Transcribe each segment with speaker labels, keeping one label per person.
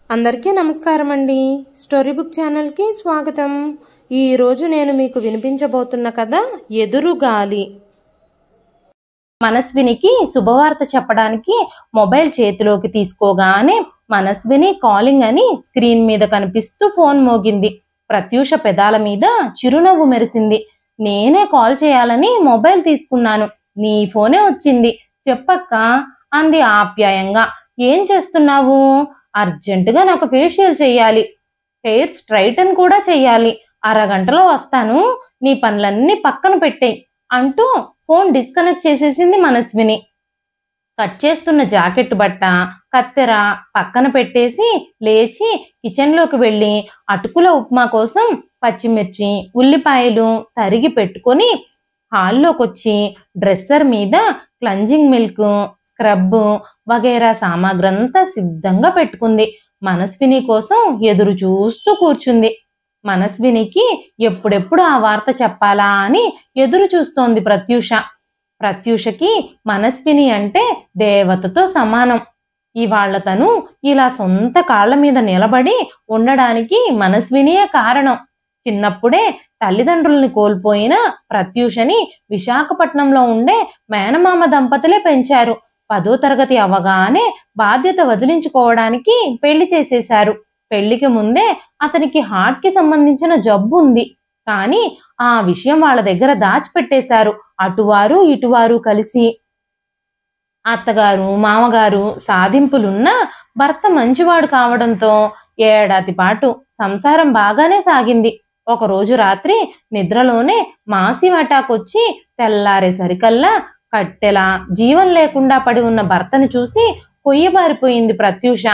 Speaker 1: అందరికీ నమస్కారం అండి. స్టోరీ బుక్ ఛానల్కి స్వాగతం. ఈరోజు నేను మీకు వినిపించబోతున్న కథ ఎదురుగాలి. మనస్వినికి శుభవార్త చెప్పడానికి మొబైల్ చేతిలోకి తీసుకోగానే మనస్విని కాలింగ్ అని స్క్రీన్ మీద కనిపిస్తూ ఫోన్ మోగింది. ప్రత్యూష పెదాల మీద చిరునవ్వు మెరిసింది. నేనే కాల్ చేయాలని మొబైల్ తీసుకున్నాను, నీ ఫోనే వచ్చింది, చెప్పక్క అంది ఆప్యాయంగా. ఏం చేస్తున్నావు? అర్జెంటుగా నాకు ఫేషియల్ చెయ్యాలి, హెయిర్ స్ట్రైటన్ కూడా చెయ్యాలి, అరగంటలో వస్తాను, నీ పనులన్నీ పక్కన పెట్టేయ్ అంటూ ఫోన్ డిస్కనెక్ట్ చేసేసింది మనస్విని. కట్ చేస్తున్న జాకెట్ బట్ట కత్తెర పక్కన పెట్టేసి లేచి కిచెన్లోకి వెళ్ళి అటుకుల ఉప్మా కోసం పచ్చిమిర్చి ఉల్లిపాయలు తరిగి పెట్టుకొని హాల్లోకొచ్చి డ్రెస్సర్ మీద క్లెన్జింగ్ మిల్క్ స్క్రబ్ వగైరా సామాగ్రంతా సిద్ధంగా పెట్టుకుంది. మనస్విని కోసం ఎదురు చూస్తూ కూర్చుంది. మనస్వినికి ఎప్పుడెప్పుడు ఆ వార్త చెప్పాలా అని ఎదురు చూస్తోంది ప్రత్యూష. ప్రత్యూషకి మనస్విని అంటే దేవతతో సమానం. ఇవాళ్ల తను ఇలా సొంత కాళ్ల మీద నిలబడి ఉండడానికి మనస్వినియే కారణం. చిన్నప్పుడే తల్లిదండ్రుల్ని కోల్పోయిన ప్రత్యూషని విశాఖపట్నంలో ఉండే మేనమామ దంపతులే పెంచారు. 10వ తరగతి అవ్వగానే బాధ్యత వదిలించుకోవడానికి పెళ్లి చేసేశారు. పెళ్లికి ముందే అతనికి హార్ట్కి సంబంధించిన జబ్బు ఉంది. కానీ ఆ విషయం వాళ్ళ దగ్గర దాచిపెట్టేశారు, అటువారు ఇటువారు కలిసి. అత్తగారు మామగారు సాధింపులున్నా భర్త మంచివాడు కావడంతో ఏడాది పాటు సంసారం బాగానే సాగింది. ఒకరోజు రాత్రి నిద్రలోనే మాసివ్ అటాక్ వచ్చి తెల్లారేసరికల్లా కట్టెలా జీవం లేకుండా పడి ఉన్న భర్తని చూసి కొయ్యబారిపోయింది ప్రత్యూష.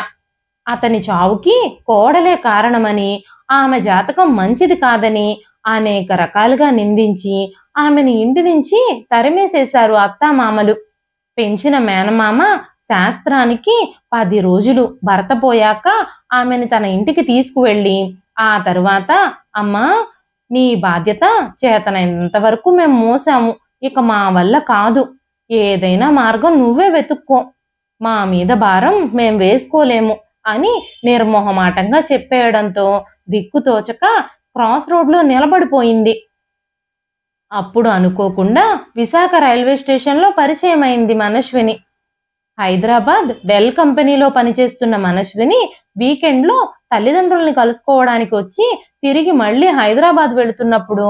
Speaker 1: అతని చావుకి కోడలే కారణమని, ఆమె జాతకం మంచిది కాదని అనేక రకాలుగా నిందించి ఆమెను ఇంటి నుంచి తరిమేసేశారు అత్తామామలు. పెంచిన మేనమామ శాస్త్రానికి 10 రోజులు భర్త పోయాక ఆమెను తన ఇంటికి తీసుకువెళ్ళి ఆ తరువాత, అమ్మా నీ బాధ్యత చేతనైనంత వరకు మేము మోసాము, ఇక మా వల్ల కాదు, ఏదైనా మార్గం నువ్వే వెతుక్కో, మా మీద భారం మేం వేసుకోలేము అని నిర్మోహమాటంగా చెప్పేయడంతో దిక్కుతోచక క్రాస్ రోడ్లో నిలబడిపోయింది. అప్పుడు అనుకోకుండా విశాఖ రైల్వే స్టేషన్లో పరిచయం అయింది మనస్విని. హైదరాబాద్ డెల్ కంపెనీలో పనిచేస్తున్న మనస్విని వీకెండ్లో తల్లిదండ్రుల్ని కలుసుకోవడానికి వచ్చి తిరిగి మళ్ళీ హైదరాబాద్ వెళుతున్నప్పుడు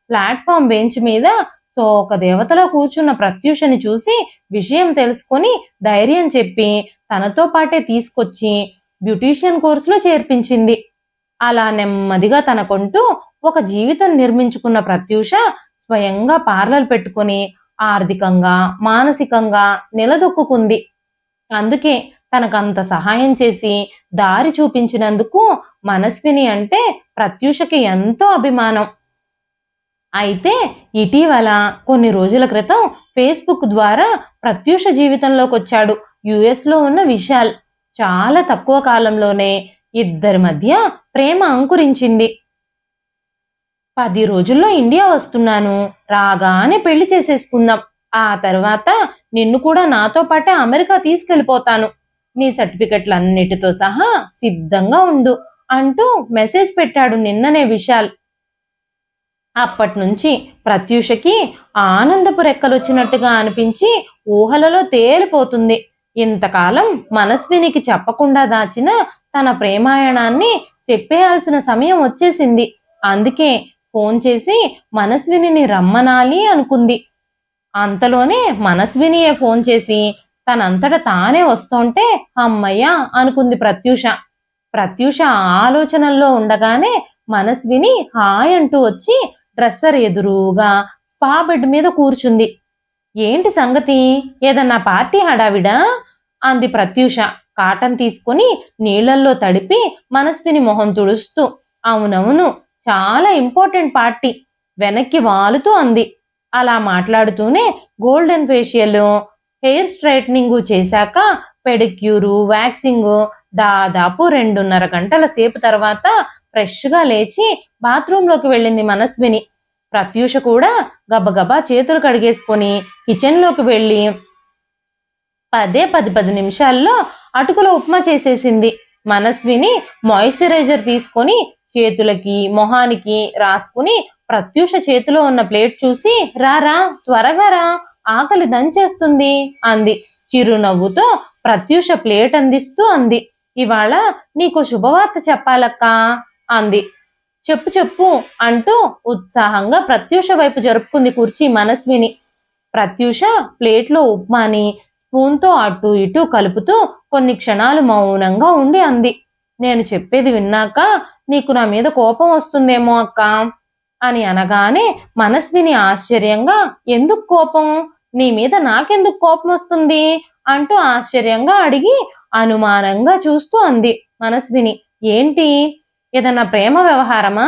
Speaker 1: ప్లాట్ఫామ్ బెంచ్ మీద సోక దేవతలో కూర్చున్న ప్రత్యూషని చూసి విషయం తెలుసుకొని ధైర్యం చెప్పి తనతో పాటే తీసుకొచ్చి బ్యూటీషియన్ కోర్సులో చేర్పించింది. అలా నెమ్మదిగా తనకంటూ ఒక జీవితం నిర్మించుకున్న ప్రత్యూష స్వయంగా పార్లర్ పెట్టుకుని ఆర్థికంగా మానసికంగా నిలదొక్కుంది. అందుకే తనకంత సహాయం చేసి దారి చూపించినందుకు మనస్విని అంటే ప్రత్యూషకి ఎంతో అభిమానం. అయితే ఇటీవల కొన్ని రోజుల క్రితం ఫేస్బుక్ ద్వారా ప్రత్యూష జీవితంలోకి వచ్చాడు యుఎస్లో ఉన్న విశాల్. చాలా తక్కువ కాలంలోనే ఇద్దరి మధ్య ప్రేమ అంకురించింది. 10 రోజుల్లో ఇండియా వస్తున్నాను, రాగానే పెళ్లి చేసేసుకుందాం, ఆ తర్వాత నిన్ను కూడా నాతో పాటే అమెరికా తీసుకెళ్ళిపోతాను, నీ సర్టిఫికెట్లన్నిటితో సహా సిద్ధంగా ఉండు అంటూ మెసేజ్ పెట్టాడు నిన్ననే విశాల్. అప్పట్నుంచి ప్రత్యూషకి ఆనందపు రెక్కలొచ్చినట్టుగా అనిపించి ఊహలలో తేలిపోతుంది. ఇంతకాలం మనస్వినికి చెప్పకుండా దాచిన తన ప్రేమాయణాన్ని చెప్పేయాల్సిన సమయం వచ్చేసింది. అందుకే ఫోన్ చేసి మనస్వినిని రమ్మనాలి అనుకుంది. అంతలోనే మనస్వినియే ఫోన్ చేసి తనంతట తానే వస్తుంటే అమ్మయ్యా అనుకుంది ప్రత్యూష. ప్రత్యూష ఆలోచనల్లో ఉండగానే మనస్విని హాయ్ అంటూ వచ్చి డ్రెస్సర్ ఎదురుగా స్పా బెడ్ మీద కూర్చుంది. ఏంటి సంగతి, ఏదన్నా పార్టీ హడావిడా అంది ప్రత్యూష కాటన్ తీసుకుని నీళ్లల్లో తడిపి మనస్విని మొహం తుడుస్తూ. అవునవును, చాలా ఇంపార్టెంట్ పార్టీ వెనక్కి వాలుతూ అంది. అలా మాట్లాడుతూనే గోల్డెన్ ఫేషియల్ హెయిర్ స్ట్రైట్నింగ్ చేశాక పెడిక్యూరు వ్యాక్సింగ్ దాదాపు 2.5 గంటల సేపు తర్వాత ఫ్రెష్గా లేచి బాత్రూంలోకి వెళ్ళింది మనస్విని. ప్రత్యూష కూడా గబగబా చేతులు కడిగేసుకొని కిచెన్లోకి వెళ్ళి 10 నిమిషాల్లో అటుకుల ఉప్మా చేసేసింది. మనస్విని మాయిశ్చరైజర్ తీసుకొని చేతులకి మొహానికి రాసుకుని ప్రత్యూష చేతిలో ఉన్న ప్లేట్ చూసి రారా త్వరగా రా, ఆకలి దంచేస్తుంది అంది. చిరునవ్వుతో ప్రత్యూష ప్లేట్ అందిస్తూ అంది. ఇవాళ నీకు శుభవార్త చెప్పాలక్కా అంది. చెప్పు చెప్పు అంటూ ఉత్సాహంగా ప్రత్యూష వైపు జరుపుకుంది కుర్చీ మనస్విని. ప్రత్యూష ప్లేట్లో ఉప్మాని స్పూన్తో అటు ఇటు కలుపుతూ కొన్ని క్షణాలు మౌనంగా ఉండి అంది. నేను చెప్పేది విన్నాక నీకు నా మీద కోపం వస్తుందేమో అక్క అని అనగానే మనస్విని ఆశ్చర్యంగా ఎందుకు కోపం, నీ మీద నాకెందుకు కోపం వస్తుంది అంటూ ఆశ్చర్యంగా అడిగి అనుమానంగా చూస్తూ అంది మనస్విని. ఏంటి, ఏదన్నా ప్రేమ వ్యవహారమా?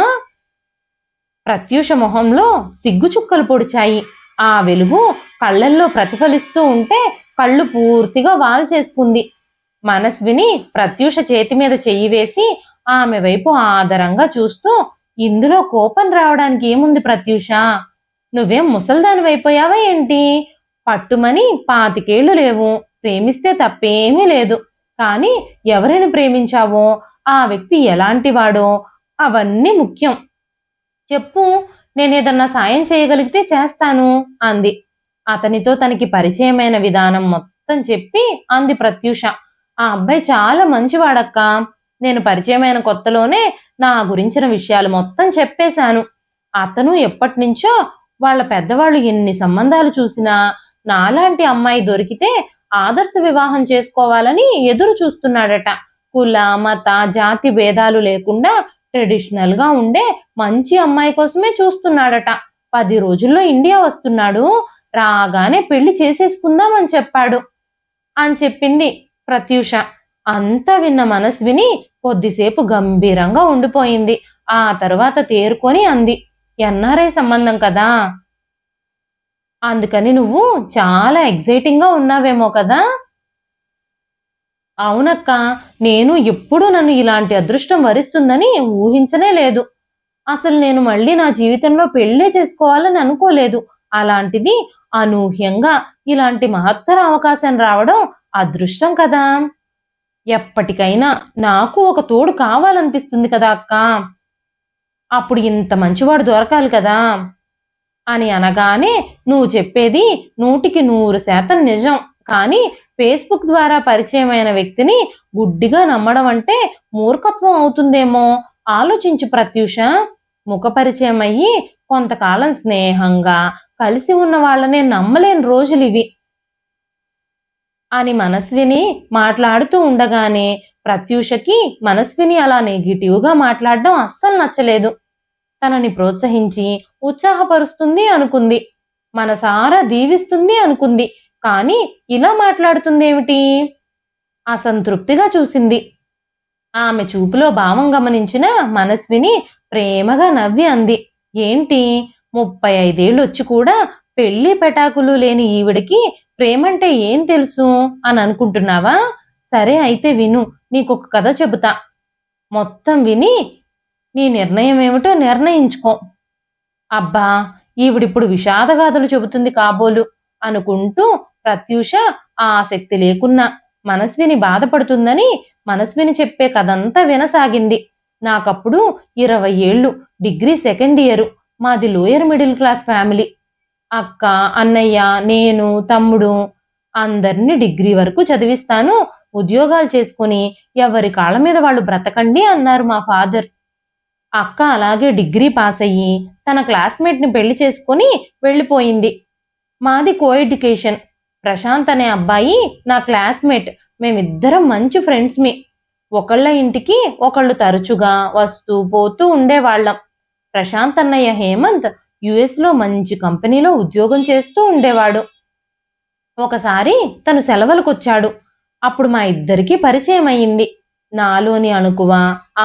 Speaker 1: ప్రత్యూష మొహంలో సిగ్గుచుక్కలు పొడిచాయి. ఆ వెలుగు కళ్ళల్లో ప్రతిఫలిస్తూ ఉంటే కళ్ళు పూర్తిగా వాల్చేసుకుంది. మనస్విని ప్రత్యూష చేతి మీద చెయ్యి వేసి ఆమె వైపు ఆదరంగా చూస్తూ, ఇందులో కోపం రావడానికి ఏముంది ప్రత్యూష, నువ్వేం ముసల్దానివైపోయావా ఏంటి? పట్టుమని 25 ఏళ్లు లేవు, ప్రేమిస్తే తప్పేమీ లేదు. కానీ ఎవరిని ప్రేమించావో, ఆ వ్యక్తి ఎలాంటివాడో అవన్నీ ముఖ్యం. చెప్పు, నేనేదన్నా సాయం చేయగలిగితే చేస్తాను అంది. అతనితో తనకి పరిచయమైన విధానం మొత్తం చెప్పి అంది ప్రత్యూష. ఆ అబ్బాయి చాలా మంచివాడక్క, నేను పరిచయమైన కొత్తలోనే నా గురించిన విషయాలు మొత్తం చెప్పేశాను. అతను ఎప్పటినుంచో వాళ్ళ పెద్దవాళ్ళు ఎన్ని సంబంధాలు చూసినా నాలాంటి అమ్మాయి దొరికితే ఆదర్శ వివాహం చేసుకోవాలని ఎదురు చూస్తున్నాడట. కుల మత జాతి భేదాలు లేకుండా ట్రెడిషనల్ గా ఉండే మంచి అమ్మాయి కోసమే చూస్తున్నాడట. 10 రోజుల్లో ఇండియా వస్తున్నాడు, రాగానే పెళ్లి చేసేసుకుందామని చెప్పాడు అని చెప్పింది ప్రత్యూష. అంతా విన్న మనస్విని కొద్దిసేపు గంభీరంగా ఉండిపోయింది. ఆ తర్వాత తేరుకొని అంది, ఎన్ఆర్ఐ సంబంధం కదా, అందుకని నువ్వు చాలా ఎగ్జైటింగ్ గా ఉన్నావేమో కదా? అవునక్క, నేను ఎప్పుడూ నన్ను ఇలాంటి అదృష్టం వరిస్తుందని ఊహించనే లేదు. అసలు నేను మళ్ళీ నా జీవితంలో పెళ్లే చేసుకోవాలని అనుకోలేదు. అలాంటిది అనూహ్యంగా ఇలాంటి మహత్తర అవకాశం రావడం అదృష్టం కదా. ఎప్పటికైనా నాకు ఒక తోడు కావాలనిపిస్తుంది కదా అక్క, అప్పుడు ఇంత మంచివాడు దొరకాలి కదా అని అనగానే, నువ్వు చెప్పేది 100% నిజం. కానీ ఫేస్బుక్ ద్వారా పరిచయమైన వ్యక్తిని గుడ్డిగా నమ్మడం అంటే మూర్ఖత్వం అవుతుందేమో. ఆలోచించు ప్రత్యూష, ముఖ పరిచయం అయ్యి కొంతకాలం స్నేహంగా కలిసి ఉన్న వాళ్ళనే నమ్మలేని రోజులు ఇవి అని మనస్విని మాట్లాడుతూ ఉండగానే ప్రత్యూషకి మనస్విని అలా నెగిటివ్గా మాట్లాడడం అస్సలు నచ్చలేదు. తనని ప్రోత్సహించి ఉత్సాహపరుస్తుంది అనుకుంది, మనసారా దీవిస్తుంది అనుకుంది. కానీ ఇలా మాట్లాడుతుందేమిటి? అసంతృప్తిగా చూసింది. ఆమె చూపులో భావం గమనించిన మనస్విని ప్రేమగా నవ్వి అంది, ఏంటి 35 ఏళ్ళు వచ్చి కూడా పెళ్లి పెటాకులు లేని ఈవిడికి ప్రేమంటే ఏం తెలుసు అని అనుకుంటున్నావా? సరే అయితే విను, నీకొక కథ చెబుతా. మొత్తం విని నీ నిర్ణయం ఏమిటో నిర్ణయించుకో. అబ్బా, ఈవిడిప్పుడు విషాదగాథలు చెబుతుంది కాబోలు అనుకుంటూ ప్రత్యూష ఆసక్తి లేకున్నా మనస్విని బాధపడుతుందని మనస్విని చెప్పే కథంతా వినసాగింది. నాకప్పుడు 20 ఏళ్ళు, డిగ్రీ 2nd ఇయర్, మాది లోయర్ మిడిల్ క్లాస్ ఫ్యామిలీ. అక్క, అన్నయ్య, నేను, తమ్ముడు అందరినీ డిగ్రీ వరకు చదివిస్తాను, ఉద్యోగాలు చేసుకుని ఎవరి కాళ్ళ మీద వాళ్ళు బ్రతకండి అన్నారు మా ఫాదర్. అక్క అలాగే డిగ్రీ పాస్ అయ్యి తన క్లాస్మేట్ని పెళ్లి చేసుకుని వెళ్ళిపోయింది. మాది కో ఎడ్యుకేషన్. ప్రశాంత్ అనే అబ్బాయి నా క్లాస్మేట్. మేమిద్దరం మంచి ఫ్రెండ్స్మి. ఒకళ్ళ ఇంటికి ఒకళ్ళు తరచుగా వస్తూ పోతూ ఉండేవాళ్ళం. ప్రశాంత్ అన్నయ్య హేమంత్ యుఎస్లో మంచి కంపెనీలో ఉద్యోగం చేస్తూ ఉండేవాడు. ఒకసారి తను సెలవులకొచ్చాడు. అప్పుడు మా ఇద్దరికీ పరిచయం అయ్యింది. నాలోని అణుకువ,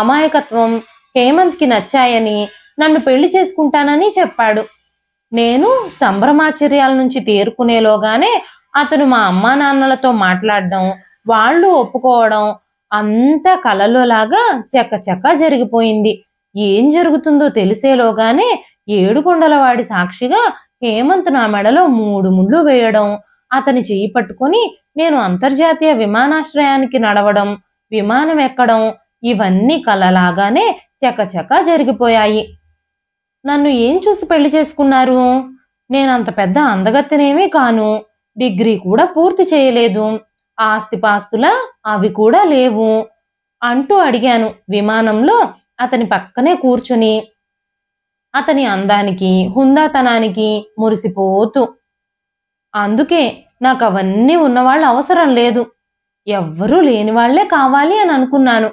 Speaker 1: అమాయకత్వం హేమంత్కి నచ్చాయని నన్ను పెళ్లి చేసుకుంటానని చెప్పాడు. నేను సంభ్రమాచర్యాల నుంచి తేరుకునేలోగానే అతను మా అమ్మా నాన్నలతో మాట్లాడడం, వాళ్ళు ఒప్పుకోవడం అంతా కలలోలాగా చకచకా జరిగిపోయింది. ఏం జరుగుతుందో తెలిసేలోగానే ఏడుకొండలవాడి సాక్షిగా హేమంత్ నా మెడలో 3 ముళ్ళు వేయడం, అతని చెయ్యి పట్టుకుని నేను అంతర్జాతీయ విమానాశ్రయానికి నడవడం, విమానం ఎక్కడం ఇవన్నీ కలలాగానే చకచకా జరిగిపోయాయి. నన్ను ఏం చూసి పెళ్లి చేసుకున్నారు? నేనంత పెద్ద అందగత్తెనేమీ కాను. డిగ్రీ కూడా పూర్తి చేయలేదు. ఆస్తిపాస్తులా అవి కూడా లేవు అంటూ అడిగాను విమానంలో అతని పక్కనే కూర్చుని, అతని అందానికి హుందాతనానికి మురిసిపోతూ. అందుకే నాకు అవన్నీ ఉన్నవాళ్ళు అవసరం లేదు, ఎవ్వరూ లేని వాళ్లే కావాలి అని అనుకున్నాను.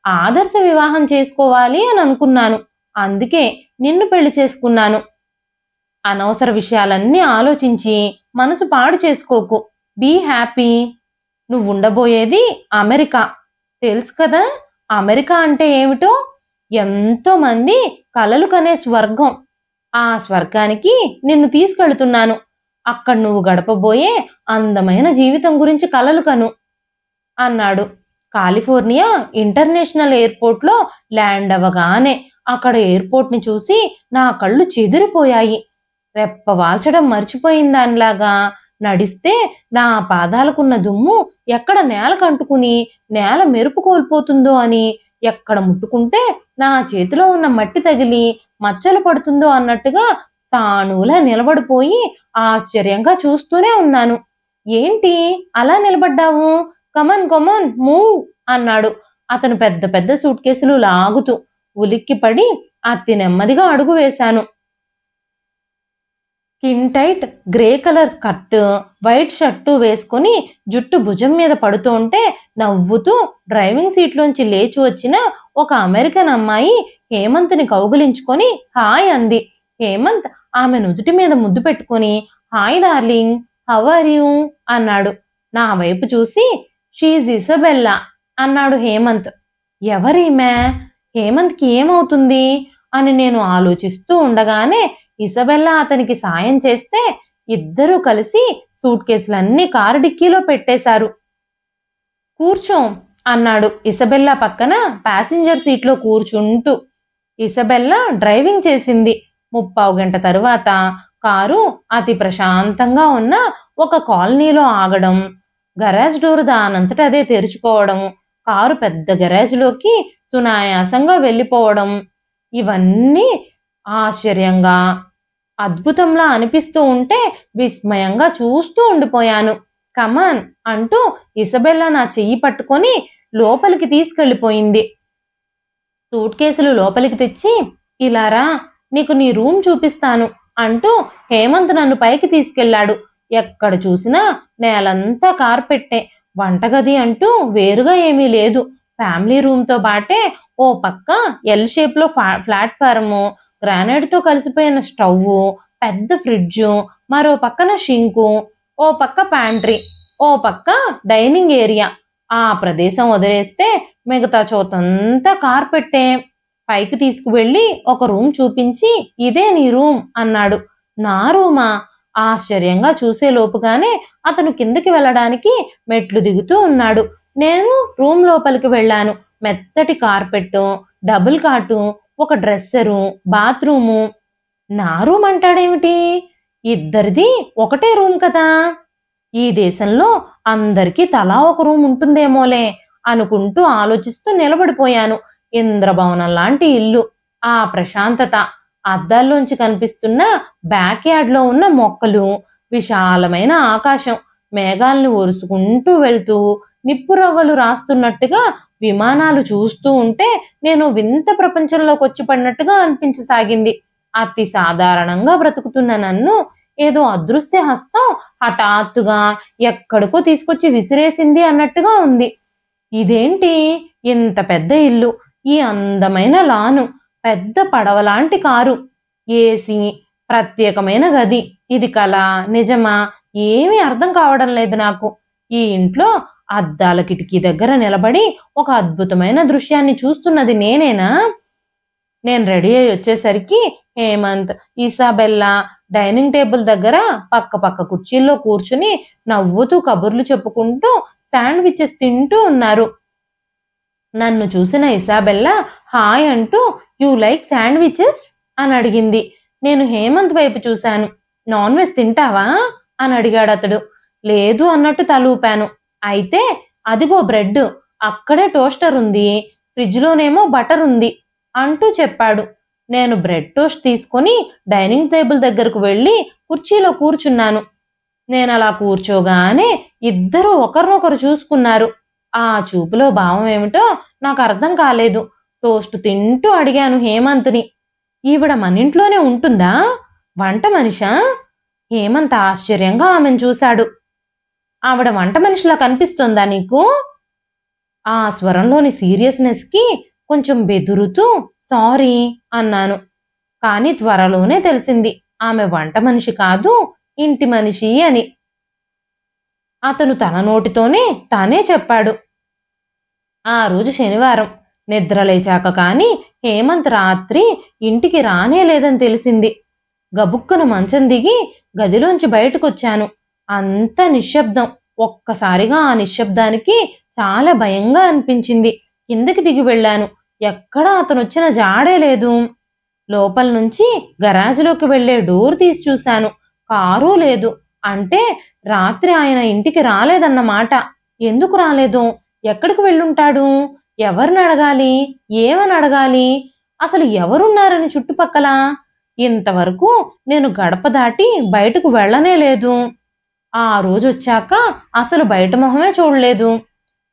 Speaker 1: ఆదర్శ వివాహం చేసుకోవాలి అని అనుకున్నాను. అందుకే నిన్ను పెళ్లి చేసుకున్నాను. అనవసర విషయాలన్నీ ఆలోచించి మనసు పాడు చేసుకోకు. Be happy. నువ్వుండబోయేది అమెరికా. తెలుసు కదా అమెరికా అంటే ఏమిటో? ఎంతో మంది కలలు కనే స్వర్గం. ఆ స్వర్గానికి నిన్ను తీసుకెళ్తున్నాను. అక్కడ నువ్వు గడపబోయే అందమైన జీవితం గురించి కలలు కను అన్నాడు. కాలిఫోర్నియా ఇంటర్నేషనల్ ఎయిర్పోర్ట్లో ల్యాండ్ అవ్వగానే అక్కడ ఎయిర్పోర్ట్ని చూసి నా కళ్ళు చెదిరిపోయాయి. రెప్ప వాల్చడం మర్చిపోయిందానిలాగా నడిస్తే నా పాదాలకున్న దుమ్ము ఎక్కడ నేలకంటుకుని నేల మెరుపు కోల్పోతుందో అని, ఎక్కడ ముట్టుకుంటే నా చేతిలో ఉన్న మట్టి తగిలి మచ్చలు పడుతుందో అన్నట్టుగా తానులా నిలబడిపోయి ఆశ్చర్యంగా చూస్తూనే ఉన్నాను. ఏంటి అలా నిలబడ్డావు? కమన్ కమన్ మూవ్ అన్నాడు అతను పెద్ద పెద్ద సూట్ కేసులు లాగుతూ. ఉలిక్కిపడి అతి నెమ్మదిగా అడుగు వేశాను. Skin tight grey colour skirt, white shirt వేసుకుని జుట్టు భుజం మీద పడుతుంటే నవ్వుతూ డ్రైవింగ్ సీట్లోంచి లేచి వచ్చిన ఒక అమెరికన్ అమ్మాయి హేమంత్ని కౌగిలించుకొని హాయ్ అంది. హేమంత్ ఆమె నుదుటి మీద ముద్దు పెట్టుకుని hi darling, how are you అన్నాడు. నా వైపు చూసి షీజ్ ఇసబెల్లా అన్నాడు హేమంత్. ఎవరీమె? హేమంత్కి ఏమవుతుంది అని నేను ఆలోచిస్తూ ఉండగానే ఇసబెల్లా అతనికి సాయం చేస్తే ఇద్దరూ కలిసి సూట్ కేసులన్నీ కారు డిక్కీలో పెట్టేశారు. కూర్చో అన్నాడు ఇసబెల్లా పక్కన ప్యాసింజర్ సీట్లో కూర్చుంటూ. ఇసబెల్లా డ్రైవింగ్ చేసింది. 30 గంట తరువాత కారు అతి ప్రశాంతంగా ఉన్న ఒక కాలనీలో ఆగడం, గరాజ్ డోర్ దానంతట అదే తెరుచుకోవడం, కారు పెద్ద గరాజ్లోకి సునాయాసంగా వెళ్ళిపోవడం, ఇవన్నీ ఆశ్చర్యంగా అద్భుతంలా అనిపిస్తూ ఉంటే విస్మయంగా చూస్తూ ఉండిపోయాను. కమాన్ అంటూ ఇసబెల్లా నా చెయ్యి పట్టుకొని లోపలికి తీసుకెళ్లిపోయింది. సూట్ కేసులు లోపలికి తెచ్చి ఇలారా నీకు నీ రూమ్ చూపిస్తాను అంటూ హేమంత్ నన్ను పైకి తీసుకెళ్లాడు. ఎక్కడ చూసినా నేలంతా కార్పెట్టే. వంటగది అంటూ వేరుగా ఏమీ లేదు. ఫ్యామిలీ రూమ్తో పాటే ఓ పక్క ఎల్ షేప్లో ప్లాట్ఫారము, గ్రానైట్తో కలిసిపోయిన స్టవ్, పెద్ద ఫ్రిడ్జు, మరో పక్కన షింకు, ఓ పక్క ప్యాంట్రీ, ఓ పక్క డైనింగ్ ఏరియా. ఆ ప్రదేశం వదిలేస్తే మిగతా చోతంతా కార్పెట్టే. పైకి తీసుకువెళ్ళి ఒక రూమ్ చూపించి ఇదే నీ రూమ్ అన్నాడు. నా రూమా? ఆశ్చర్యంగా చూసే లోపుగానే అతను కిందకి వెళ్ళడానికి మెట్లు దిగుతూ ఉన్నాడు. నేను రూమ్ లోపలికి వెళ్ళాను. మెత్తటి కార్పెట్టు, డబుల్ కాటు, ఒక డ్రెస్సరు, బాత్రూము. నా రూమ్ అంటాడేమిటి? ఇద్దరిది ఒకటే రూమ్ కదా. ఈ దేశంలో అందరికీ తలా ఒక రూమ్ ఉంటుందేమోలే అనుకుంటూ ఆలోచిస్తూ నిలబడిపోయాను. ఇంద్రభవనం లాంటి ఇల్లు, ఆ ప్రశాంతత, అద్దాల్లోంచి కనిపిస్తున్న బ్యాక్ యార్డ్లో ఉన్న మొక్కలు, విశాలమైన ఆకాశం, మేఘాలను ఒరుసుకుంటూ వెళ్తూ నిప్పురవ్వలు రాస్తున్నట్టుగా విమానాలు చూస్తూ ఉంటే నేను వింత ప్రపంచంలోకి వచ్చి పడినట్టుగా అనిపించసాగింది. అతి సాధారణంగా బ్రతుకుతున్న నన్ను ఏదో అదృశ్య హస్తం హఠాత్తుగా ఎక్కడికో తీసుకొచ్చి విసిరేసింది అన్నట్టుగా ఉంది. ఇదేంటి ఇంత పెద్ద ఇల్లు, ఈ అందమైన లాను, పెద్ద పడవలాంటి కారు, ఏసీ, ప్రత్యేకమైన గది. ఇది కళ నిజమా? ఏమీ అర్థం కావడం లేదు నాకు. ఈ ఇంట్లో అద్దాల కిటికీ దగ్గర నిలబడి ఒక అద్భుతమైన దృశ్యాన్ని చూస్తున్నది నేనేనా? నేను రెడీ అయి వచ్చేసరికి హేమంత్, ఇసాబెల్లా డైనింగ్ టేబుల్ దగ్గర పక్క పక్క కుర్చీల్లో కూర్చుని నవ్వుతూ కబుర్లు చెప్పుకుంటూ శాండ్విచెస్ తింటూ ఉన్నారు. నన్ను చూసిన ఇసాబెల్లా హాయ్ అంటూ యూ లైక్ శాండ్విచెస్ అని అడిగింది. నేను హేమంత్ వైపు చూశాను. నాన్ వెజ్ తింటావా అని అడిగాడు అతడు. లేదు అన్నట్టు తలూపాను. అయితే అదిగో బ్రెడ్, అక్కడే టోస్టర్ ఉంది, ఫ్రిడ్జ్లోనేమో బటర్ ఉంది అంటూ చెప్పాడు. నేను బ్రెడ్ టోస్ట్ తీసుకొని డైనింగ్ టేబుల్ దగ్గరకు వెళ్ళి కుర్చీలో కూర్చున్నాను. నేనలా కూర్చోగానే ఇద్దరూ ఒకరినొకరు చూసుకున్నారు. ఆ చూపులో భావం ఏమిటో నాకు అర్థం కాలేదు. టోస్ట్ తింటూ అడిగాను హేమంత్ని, ఈవిడ మనింట్లోనే ఉంటుందా? వంట మనిషా? హేమంత్ ఆశ్చర్యంగా ఆమెను చూశాడు. ఆవిడ వంట మనిషిలా కనిపిస్తుందా నీకు? ఆ స్వరంలోని సీరియస్నెస్కి కొంచెం బెదురుతూ సారీ అన్నాను. కానీ త్వరలోనే తెలిసింది ఆమె వంట మనిషి కాదు, ఇంటి మనిషి అని. అతను తన నోటితోనే తానే చెప్పాడు. ఆ రోజు శనివారం. నిద్రలేచాక కాని హేమంత్ రాత్రి ఇంటికి రానే లేదని తెలిసింది. గబుక్కున మంచం దిగి గదిలోంచి బయటకొచ్చాను. అంత నిశ్శబ్దం. ఒక్కసారిగా ఆ నిశ్శబ్దానికి చాలా భయంగా అనిపించింది. కిందకి దిగి వెళ్ళాను. ఎక్కడా అతనొచ్చిన జాడే లేదు. లోపల నుంచి గరాజులోకి వెళ్లే డోర్ తీసి చూశాను. కారు లేదు. అంటే రాత్రి ఆయన ఇంటికి రాలేదన్నమాట. ఎందుకు రాలేదు? ఎక్కడికి వెళ్ళుంటాడు? ఎవరిని అడగాలి? ఏమని అడగాలి? అసలు ఎవరున్నారని చుట్టుపక్కల? ఇంతవరకు నేను గడప దాటి బయటకు వెళ్ళనే లేదు. ఆ రోజొచ్చాక అసలు బయట మొహమే చూడలేదు.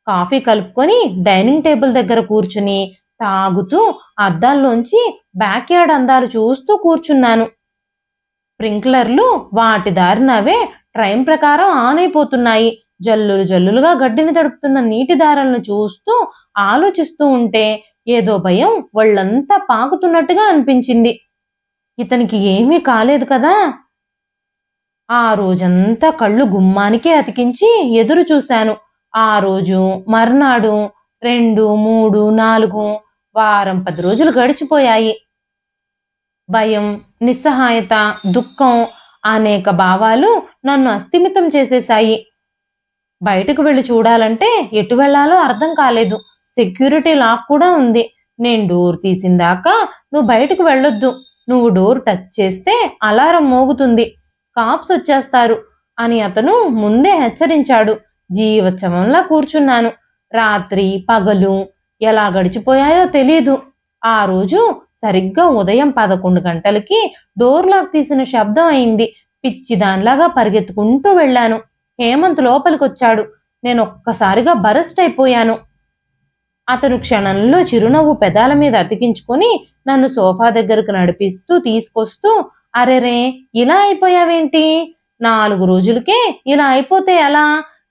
Speaker 1: కాఫీ కలుపుకొని డైనింగ్ టేబుల్ దగ్గర కూర్చుని తాగుతూ అద్దాల్లోంచి బ్యాక్ యార్డ్ అందాలు చూస్తూ కూర్చున్నాను. స్ప్రింక్లర్లు వాటి దారినవే టైం ప్రకారం ఆన్ అయిపోతున్నాయి. జల్లులు జల్లులుగా గడ్డిని తడుపుతున్న నీటి దారాలను చూస్తూ ఆలోచిస్తూ ఉంటే ఏదో భయం ఒళ్ళంతా పాకుతున్నట్టుగా అనిపించింది. ఇతనికి ఏమీ కాలేదు కదా? ఆ రోజంతా కళ్ళు గుమ్మానికే అతికించి ఎదురు చూశాను. ఆ రోజు, మర్నాడు, 2, 3, 4 వారం 10 రోజులు గడిచిపోయాయి. భయం, నిస్సహాయత, దుఃఖం, అనేక భావాలు నన్ను అస్థిమితం చేసేశాయి. బయటకు వెళ్ళి చూడాలంటే ఎటు వెళ్లాలో అర్థం కాలేదు. సెక్యూరిటీ లాక్ కూడా ఉంది. నేను డోర్ తీసిందాకా నువ్వు బయటకు వెళ్ళొద్దు. నువ్వు డోర్ టచ్ చేస్తే అలారం మోగుతుంది, కాప్స్ వచ్చేస్తారు అని అతను ముందే హెచ్చరించాడు. జీవోత్సవంలా కూర్చున్నాను. రాత్రి పగలు ఎలా గడిచిపోయాయో తెలీదు. ఆ రోజు సరిగ్గా ఉదయం 11 గంటలకి డోర్ లాక్ తీసిన శబ్దం అయింది. పిచ్చిదానిలాగా పరిగెత్తుకుంటూ వెళ్ళాను. హేమంత్ లోపలికొచ్చాడు. నేను ఒక్కసారిగా బరస్ట్ అయిపోయాను. అతను క్షణంలో చిరునవ్వు పెదాల మీద అతికించుకొని నన్ను సోఫా దగ్గరకు నడిపిస్తూ తీసుకొస్తూ, అరెరే ఇలా అయిపోయావేంటి? 4 రోజులకే ఇలా అయిపోతే ఎలా?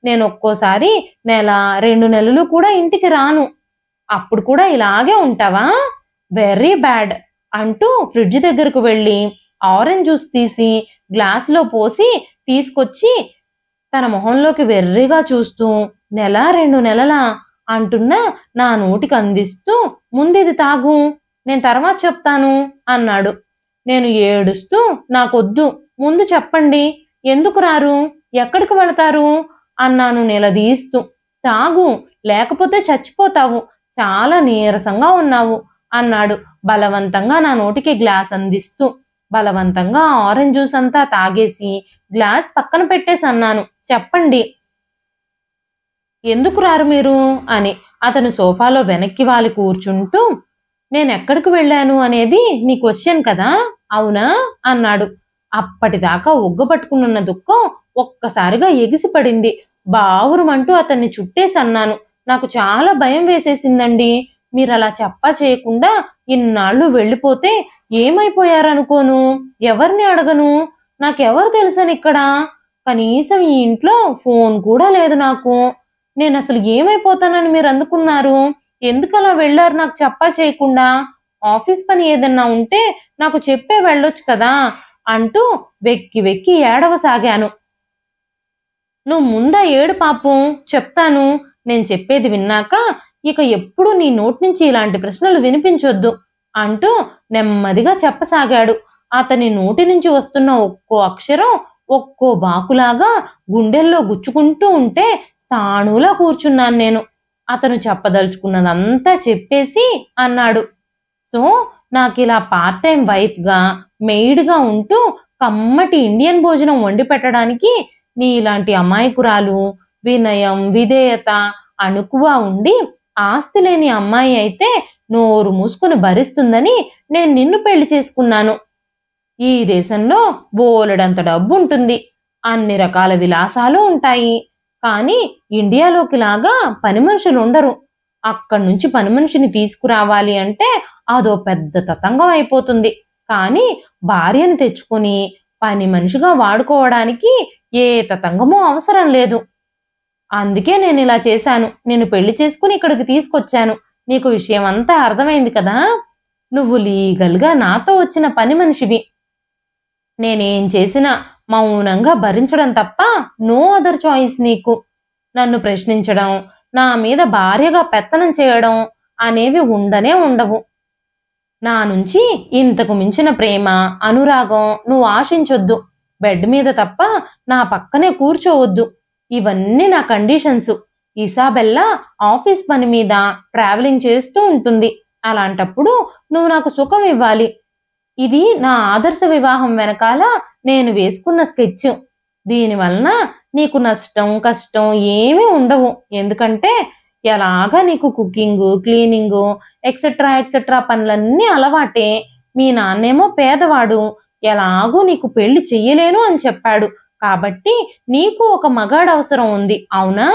Speaker 1: నేను ఒక్కోసారి నెల 2 నెలలు కూడా ఇంటికి రాను. అప్పుడు కూడా ఇలాగే ఉంటావా? వెరీ బ్యాడ్ అంటూ ఫ్రిడ్జ్ దగ్గరకు వెళ్ళి ఆరెంజ్ జ్యూస్ తీసి గ్లాసులో పోసి తీసుకొచ్చి తన మొహంలోకి వెర్రిగా చూస్తూ, నెల 2 నెలలా అంటున్నా నా నోటికి అందిస్తూ, ముందిది తాగు, నేను తర్వాత చెప్తాను అన్నాడు. నేను ఏడుస్తూ, నాకొద్దు, ముందు చెప్పండి, ఎందుకు రారు, ఎక్కడికి వెళతారు అన్నాను నిలదీస్తూ. తాగు, లేకపోతే చచ్చిపోతావు, చాలా నీరసంగా ఉన్నావు అన్నాడు బలవంతంగా నా నోటికి గ్లాస్ అందిస్తూ. బలవంతంగా ఆరెంజ్ జ్యూస్ అంతా తాగేసి గ్లాస్ పక్కన పెట్టేసి అన్నాను, చెప్పండి, ఎందుకు రారు మీరు అని. అతను సోఫాలో వెనక్కి వాలి కూర్చుంటూ, నేనెక్కడికి వెళ్ళాను అనేది నీ క్వశ్చన్ కదా, అవునా అన్నాడు. అప్పటిదాకా ఒగ్గపట్టుకున్న దుఃఖం ఒక్కసారిగా ఎగిసిపడింది. బావురుమంటూ అతన్ని చుట్టేసి అన్నాను, నాకు చాలా భయం వేసేసిందండి. మీరలా చెప్పా చేయకుండా ఇన్నాళ్ళు వెళ్ళిపోతే ఏమైపోయారనుకోను, ఎవరిని అడగను, నాకెవరు తెలుసని ఇక్కడ, కనీసం ఈ ఇంట్లో ఫోన్ కూడా లేదు నాకు. నేను అసలు ఏమైపోతానని మీరు అందుకున్నారు? ఎందుకలా వెళ్ళారు నాకు చెప్పా చేయకుండా? ఆఫీస్ పని ఏదన్నా ఉంటే నాకు చెప్పే వెళ్ళొచ్చు కదా అంటూ వెక్కి వెక్కి ఏడవసాగాను. నువ్వు ముందా ఏడు పాపం, చెప్తాను. నేను చెప్పేది విన్నాక ఇక ఎప్పుడు నీ నోటి నుంచి ఇలాంటి ప్రశ్నలు వినిపించొద్దు అంటూ నెమ్మదిగా చెప్పసాగాడు. అతని నోటి నుంచి వస్తున్న ఒక్కో అక్షరం ఒక్కో బాకులాగా గుండెల్లో గుచ్చుకుంటూ ఉంటే తాణులా కూర్చున్నాను నేను. అతను చెప్పదలుచుకున్నదంతా చెప్పేసి అన్నాడు, సో నాకిలా పార్ట్ టైం వైఫ్గా మెయిడ్గా ఉంటూ కమ్మటి ఇండియన్ భోజనం వండి పెట్టడానికి నీ ఇలాంటి అమాయకురాలు, వినయం, విధేయత, అణుకువ ఉండి ఆస్తి లేని అమ్మాయి అయితే నోరు మూసుకుని భరిస్తుందని నేను నిన్ను పెళ్లి చేసుకున్నాను. ఈ దేశంలో బోలెడంత డబ్బు ఉంటుంది, అన్ని రకాల విలాసాలు ఉంటాయి. కానీ ఇండియాలోకి లాగా పని మనుషులు ఉండరు. అక్కడి నుంచి పని మనిషిని తీసుకురావాలి అంటే అదో పెద్ద తతంగం అయిపోతుంది. కానీ భార్యను తెచ్చుకొని పని మనిషిగా వాడుకోవడానికి ఏ తతంగమూ అవసరం లేదు. అందుకే నేను ఇలా చేశాను. నేను పెళ్లి చేసుకుని ఇక్కడికి తీసుకొచ్చాను. నీకు విషయం అంతా అర్థమైంది కదా? నువ్వు లీగల్గా నాతో వచ్చిన పని మనిషివి. నేనేం చేసినా మౌనంగా భరించడం తప్ప నో అదర్ చాయిస్ నీకు. నన్ను ప్రశ్నించడం, నా మీద భార్యగా పెత్తనం చేయడం అనేవి ఉండనే ఉండవు. నా నుంచి ఇంతకు మించిన ప్రేమ, అనురాగం నువ్వు ఆశించొద్దు. బెడ్ మీద తప్ప నా పక్కనే కూర్చోవద్దు. ఇవన్నీ నా కండిషన్స్. ఇసాబెల్లా ఆఫీస్ పని మీద ట్రావెలింగ్ చేస్తూ ఉంటుంది. అలాంటప్పుడు నువ్వు నాకు సుఖం ఇవ్వాలి. ఇది నా ఆదర్శ వివాహం వెనకాల నేను వేసుకున్న స్కెచ్. దీనివలన నీకు నష్టం, కష్టం ఏమీ ఉండవు. ఎందుకంటే ఎలాగా నీకు కుకింగ్, క్లీనింగ్ ఎక్సెట్రా ఎక్సెట్రా పనులన్నీ అలవాటే. మీ నాన్నేమో పేదవాడు, ఎలాగూ నీకు పెళ్లి చెయ్యలేను అని చెప్పాడు. కాబట్టి నీకు ఒక మగాడు అవసరం ఉంది, అవునా?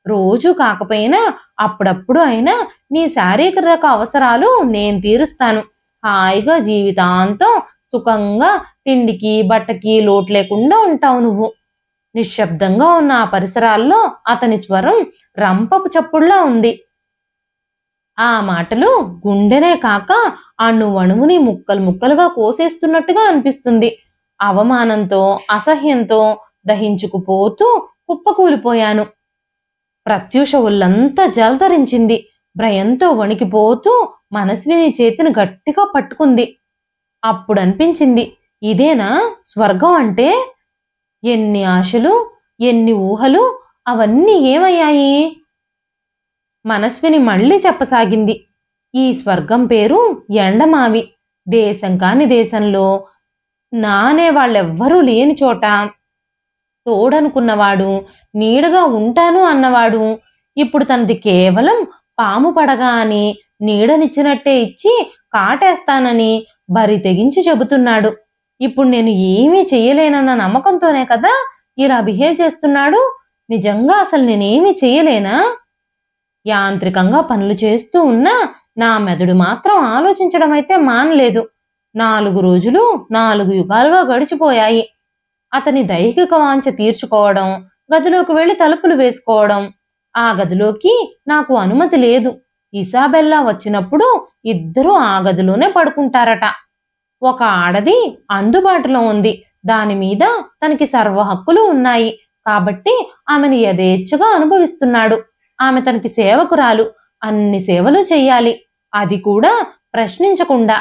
Speaker 1: రోజు కాకపోయినా అప్పుడప్పుడు అయినా నీ శారీరక అవసరాలు నేను తీరుస్తాను. హాయిగా జీవితాంతం సుఖంగా తిండికి బట్టకి లోటు లేకుండా ఉంటావు నువ్వు. నిశ్శబ్దంగా ఉన్న ఆ పరిసరాల్లో అతని స్వరం రంపపు చప్పుడులా ఉంది. ఆ మాటలు గుండెనే కాక అణువణువుని ముక్కలు ముక్కలుగా కోసేస్తున్నట్టుగా అనిపిస్తుంది. అవమానంతో, అసహ్యంతో దహించుకుపోతూ కుప్పకూలిపోయాను. ప్రత్యూష ఒళ్ళంతా జలధరించింది. భయంతో వణికిపోతూ మనస్విని చేతిని గట్టిగా పట్టుకుంది. అప్పుడనిపించింది, ఇదేనా స్వర్గం అంటే? ఎన్ని ఆశలు, ఎన్ని ఊహలు, అవన్నీ ఏమయ్యాయి? మనస్విని మళ్ళీ చెప్పసాగింది, ఈ స్వర్గం పేరు ఎండమావి. దేశం కాని దేశంలో, నానే వాళ్ళెవ్వరూ లేని చోట, తోడనుకున్నవాడు, నీడగా ఉంటాను అన్నవాడు ఇప్పుడు తనది కేవలం పాము పడగా అని నీడనిచ్చినట్టే ఇచ్చి కాటేస్తానని బరి తెగించి చెబుతున్నాడు. ఇప్పుడు నేను ఏమీ చెయ్యలేనన్న నమ్మకంతోనే కదా ఇలా బిహేవ్ చేస్తున్నాడు. నిజంగా అసలు నేనేమీ చెయ్యలేనా? యాంత్రికంగా పనులు చేస్తూ ఉన్నా నా మెదడు మాత్రం ఆలోచించడం అయితే మానలేదు. 4 రోజులు 4 యుగాలుగా గడిచిపోయాయి. అతని దైహిక వాంఛ తీర్చుకోవడం, గదిలోకి వెళ్లి తలుపులు వేసుకోవడం. ఆ గదిలోకి నాకు అనుమతి లేదు. ఇసాబెల్లా వచ్చినప్పుడు ఇద్దరూ ఆ గదిలోనే పడుకుంటారట. ఒక ఆడది అందుబాటులో ఉంది. దాని మీద తనకి సర్వ హక్కులు ఉన్నాయి. కాబట్టి ఆమెను యథేచ్ఛగా అనుభవిస్తున్నాడు. ఆమె తనకి సేవకురాలు, అన్ని సేవలు చెయ్యాలి, అది కూడా ప్రశ్నించకుండా.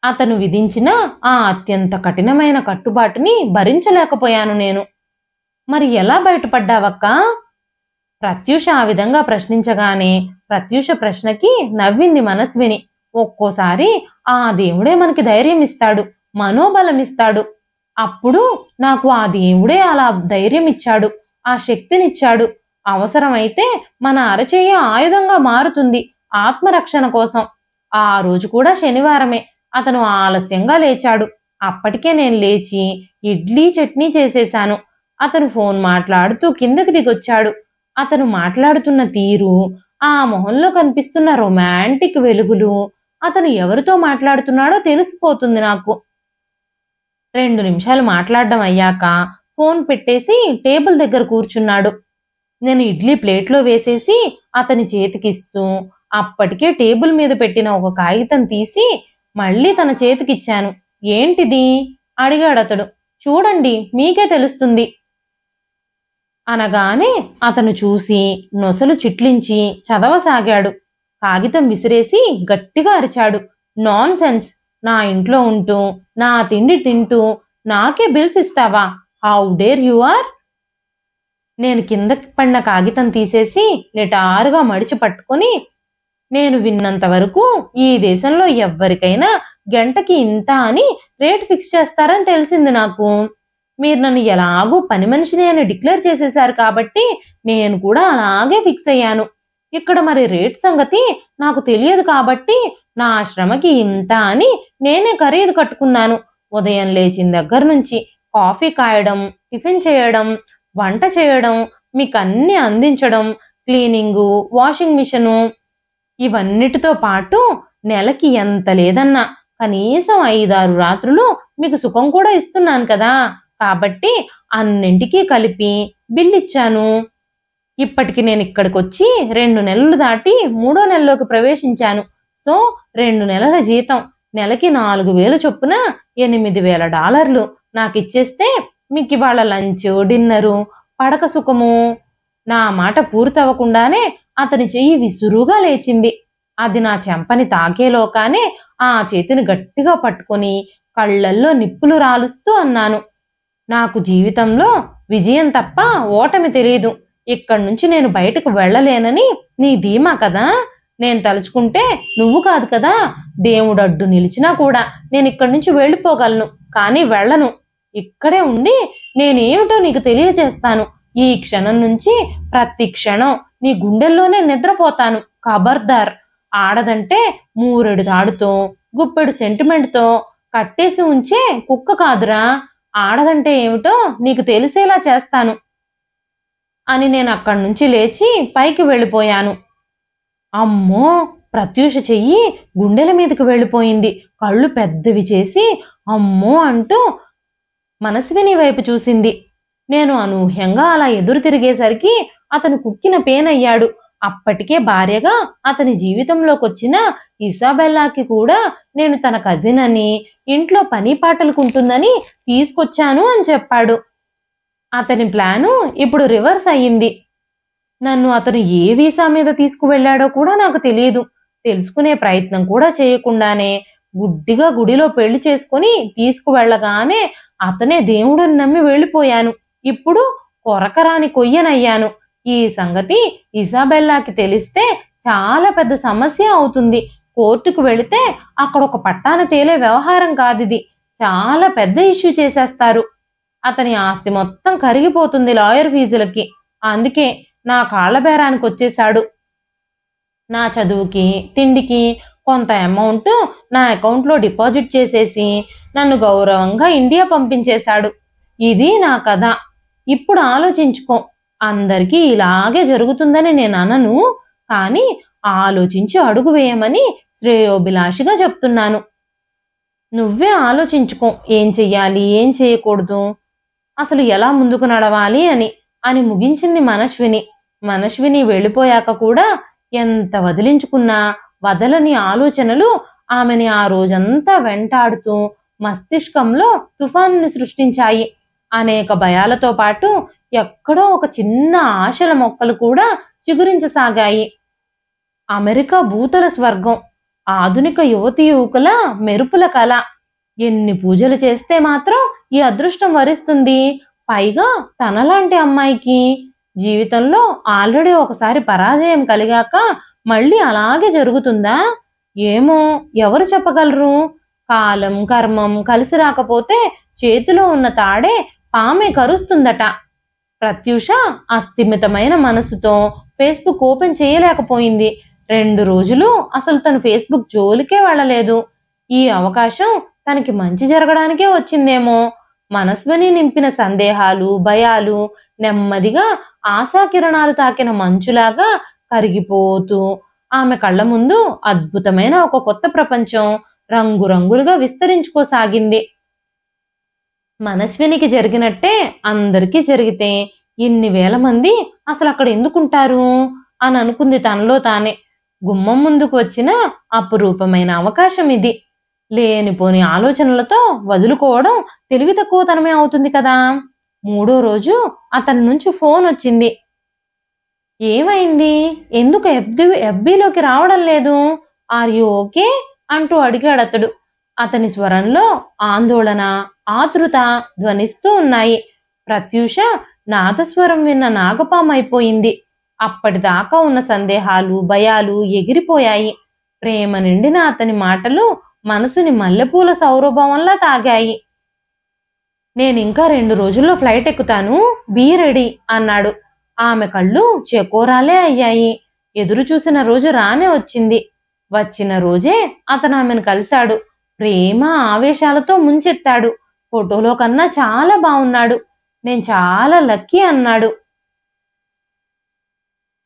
Speaker 1: అతను విధించిన ఆ అత్యంత కఠినమైన కట్టుబాటుని భరించలేకపోయాను నేను. మరి ఎలా బయటపడ్డావక్కా? ప్రత్యూష ఆ విధంగా ప్రశ్నించగానే ప్రత్యూష ప్రశ్నకి నవ్వింది మనస్విని. ఒక్కోసారి ఆ దేవుడే మనకి ధైర్యం ఇస్తాడు, మనోబలం ఇస్తాడు. అప్పుడు నాకు ఆ దేవుడే అలా ధైర్యం ఇచ్చాడు, ఆ శక్తినిచ్చాడు. అవసరమైతే మన అరచేయ ఆయుధంగా మారుతుంది ఆత్మరక్షణ కోసం. ఆ రోజు కూడా శనివారమే. అతను ఆలస్యంగా లేచాడు. అప్పటికే నేను లేచి ఇడ్లీ చట్నీ చేసేశాను. అతను ఫోన్ మాట్లాడుతూ కిందకి దిగొచ్చాడు. అతను మాట్లాడుతున్న తీరు, ఆ మొహంలో కనిపిస్తున్న రొమాంటిక్ వెలుగులు, అతను ఎవరితో మాట్లాడుతున్నాడో తెలిసిపోతుంది నాకు. 2 నిమిషాలు మాట్లాడడం అయ్యాక ఫోన్ పెట్టేసి టేబుల్ దగ్గర కూర్చున్నాడు. నేను ఇడ్లీ ప్లేట్లో వేసేసి అతని చేతికిస్తూ అప్పటికే టేబుల్ మీద పెట్టిన ఒక కాగితం తీసి మళ్ళీ తన చేతికిచ్చాను. ఏంటిది అడిగాడతడు. చూడండి, మీకే తెలుస్తుంది అనగానే అతను చూసి నొసలు చిట్లించి చదవసాగాడు. కాగితం విసిరేసి గట్టిగా అరిచాడు, నాన్ సెన్స్! నా ఇంట్లో ఉంటూ, నా తిండి తింటూ నాకే బిల్స్ ఇస్తావా? How dare you are! నేను కిందకి పడిన కాగితం తీసేసి నిటారుగా మడిచి పట్టుకొని, నేను విన్నంత వరకు ఈ దేశంలో ఎవ్వరికైనా గంటకి ఇంత అని రేట్ ఫిక్స్ చేస్తారని తెలిసింది నాకు. మీరు నన్ను ఎలాగూ పని మనిషిని అని డిక్లేర్ చేసేశారు కాబట్టి నేను కూడా అలాగే ఫిక్స్ అయ్యాను. ఇక్కడ మరి రేట్ సంగతి నాకు తెలియదు కాబట్టి నా శ్రమకి ఇంత అని నేనే ఖరీదు కట్టుకున్నాను. ఉదయం లేచిన దగ్గర నుంచి కాఫీ కాయడం, టిఫిన్ చేయడం, వంట చేయడం, మీకు అన్ని అందించడం, క్లీనింగు, వాషింగ్ మిషను, ఇవన్నిటితో పాటు నెలకి ఎంత లేదన్నా కనీసం 5-6 రాత్రులు మీకు సుఖం కూడా ఇస్తున్నాను కదా, కాబట్టి అన్నింటికీ కలిపి బిల్లిచ్చాను. ఇప్పటికి నేను ఇక్కడికొచ్చి 2 నెలలు దాటి 3వ నెలలోకి ప్రవేశించాను. సో 2 నెలల జీతం నెలకి 4,000 చొప్పున $8,000 నాకిచ్చేస్తే మీకు ఇవాళ లంచ్, డిన్నరు, పడక సుఖము. నా మాట పూర్తవకుండానే అతని చెయ్యి విసురుగా లేచింది. అది నా చెంపని తాకేలోకానే ఆ చేతిని గట్టిగా పట్టుకొని కళ్ళల్లో నిప్పులు రాలుస్తూ అన్నాను, నాకు జీవితంలో విజయం తప్ప ఓటమి తెలీదు. ఇక్కడి నుంచి నేను బయటకు వెళ్ళలేనని నీ ధీమా కదా. నేను తలుచుకుంటే నువ్వు కాదు కదా, దేవుడు అడ్డు నిలిచినా కూడా నేను ఇక్కడి నుంచి వెళ్ళిపోగలను, కానీ వెళ్ళను. ఇక్కడే ఉండి నేనేమిటో నీకు తెలియజేస్తాను. ఈ క్షణం నుంచి ప్రతి క్షణం నీ గుండెల్లోనే నిద్రపోతాను. ఖబర్దార్. ఆడదంటే 3 తాడుతో గుప్పెడు సెంటిమెంట్తో కట్టేసి ఉంచే కుక్క కాదురా. ఆడదంటే ఏమిటో నీకు తెలిసేలా చేస్తాను అని నేను అక్కడి నుంచి లేచి పైకి వెళ్ళిపోయాను. అమ్మో, ప్రత్యూష చెయ్యి గుండెల మీదకి వెళ్ళిపోయింది. కళ్ళు పెద్దవి చేసి అమ్మో అంటూ మనస్విని వైపు చూసింది. నేను అనూహ్యంగా అలా ఎదురు తిరిగేసరికి అతను కుక్కిన పేనయ్యాడు. అప్పటికే భార్యగా అతని జీవితంలోకొచ్చిన ఇసాబెల్లాకి కూడా నేను తన కజిన్ అని, ఇంట్లో పని పాటలుకుంటుందని తీసుకొచ్చాను అని చెప్పాడు. అతని ప్లాను ఇప్పుడు రివర్స్ అయ్యింది. నన్ను అతను ఏ వీసా మీద తీసుకువెళ్లాడో కూడా నాకు తెలియదు. తెలుసుకునే ప్రయత్నం కూడా చేయకుండానే గుడ్డిగా గుడిలో పెళ్లి చేసుకుని తీసుకువెళ్లగానే అతనే దేవుడిని నమ్మి వెళ్ళిపోయాను. ఇప్పుడు కొరకరాని కొయ్యనయ్యాను. ఈ సంగతి ఇసాబెల్లాకి తెలిస్తే చాలా పెద్ద సమస్య అవుతుంది. కోర్టుకు వెళితే అక్కడ ఒక పట్టాన తేలే వ్యవహారం కాదిది. చాలా పెద్ద ఇష్యూ చేసేస్తారు. అతని ఆస్తి మొత్తం కరిగిపోతుంది లాయర్ ఫీజులకి. అందుకే నా కాళ్ల బేరానికి వచ్చేశాడు. నా చదువుకి, తిండికి కొంత అమౌంట్ నా అకౌంట్లో డిపాజిట్ చేసేసి నన్ను గౌరవంగా ఇండియా పంపించేశాడు. ఇది నా కథ. ఇప్పుడు ఆలోచించుకో. అందరికీ ఇలాగే జరుగుతుందని నేను అనను, కానీ ఆలోచించి అడుగు వేయమని శ్రేయోభిలాషిగా చెప్తున్నాను. నువ్వే ఆలోచించుకో, ఏం చెయ్యాలి, ఏం చేయకూడదు, అసలు ఎలా ముందుకు నడవాలి అని ముగించింది మనస్విని. మనస్విని వెళ్ళిపోయాక కూడా ఎంత వదిలించుకున్నా వదలని ఆలోచనలు ఆమెని ఆ రోజంతా వెంటాడుతూ మస్తిష్కంలో తుఫానుని సృష్టించాయి. అనేక భయాలతో పాటు ఎక్కడో ఒక చిన్న ఆశల మొక్కలు కూడా చిగురించసాగాయి. అమెరికా భూతల స్వర్గం, ఆధునిక యువతీ యువకుల మెరుపుల కళ. ఎన్ని పూజలు చేస్తే మాత్రం ఈ అదృష్టం వరిస్తుంది. పైగా తనలాంటి అమ్మాయికి. జీవితంలో ఆల్రెడీ ఒకసారి పరాజయం కలిగాక మళ్ళీ అలాగే జరుగుతుందా? ఏమో, ఎవరు చెప్పగలరు? కాలం కర్మం కలిసి రాకపోతే చేతిలో ఉన్న తాడే పామే కరుస్తుందట. ప్రత్యూష అస్థిమితమైన మనసుతో ఫేస్బుక్ ఓపెన్ చేయలేకపోయింది. 2 రోజులు అసలు తను ఫేస్బుక్ జోలికే వెళ్ళలేదు. ఈ అవకాశం తనకి మంచి జరగడానికే వచ్చిందేమో. మనస్విని నింపిన సందేహాలు, భయాలు నెమ్మదిగా ఆశాకిరణాలు తాకిన మంచులాగా కరిగిపోతూ ఆమె కళ్ళ ముందు అద్భుతమైన ఒక కొత్త ప్రపంచం రంగురంగులుగా విస్తరించుకోసాగింది. మనస్వినికి జరిగినట్టే అందరికీ జరిగితే ఇన్ని వేల మంది అసలు అక్కడ ఎందుకుంటారు అని అనుకుంది తనలో తానే. గుమ్మం ముందుకు వచ్చిన అపురూపమైన అవకాశం ఇది. లేనిపోని ఆలోచనలతో వదులుకోవడం తెలివి తక్కువతనమే అవుతుంది కదా. 3వ రోజు అతని నుంచి ఫోన్ వచ్చింది. ఏమైంది, ఎందుకు ఎఫ్బీలోకి రావడం లేదు, ఆర్ యు ఓకే అంటూ అడిగాడు అతడు. అతని స్వరంలో ఆందోళన, ఆతృత ధ్వనిస్తూ ఉన్నాయి. ప్రత్యూష నాదస్వరం విన్న నాగపామైపోయింది. అప్పటిదాకా ఉన్న సందేహాలు, భయాలు ఎగిరిపోయాయి. ప్రేమ నిండిన అతని మాటలు మనసుని మల్లెపూల సౌరభంలా తాగాయి. నేనింకా 2 రోజుల్లో ఫ్లైట్ ఎక్కుతాను, బీ రెడీ అన్నాడు. ఆమె కళ్ళు చెకోరాలే అయ్యాయి. ఎదురు చూసిన రోజు రానే వచ్చింది. వచ్చిన రోజే అతను ఆమెను కలిశాడు. ప్రేమ ఆవేశాలతో ముంచెత్తాడు. ఫోటోలో కన్నా చాలా బాగున్నాడు. నేను చాలా లక్కీ అన్నాడు.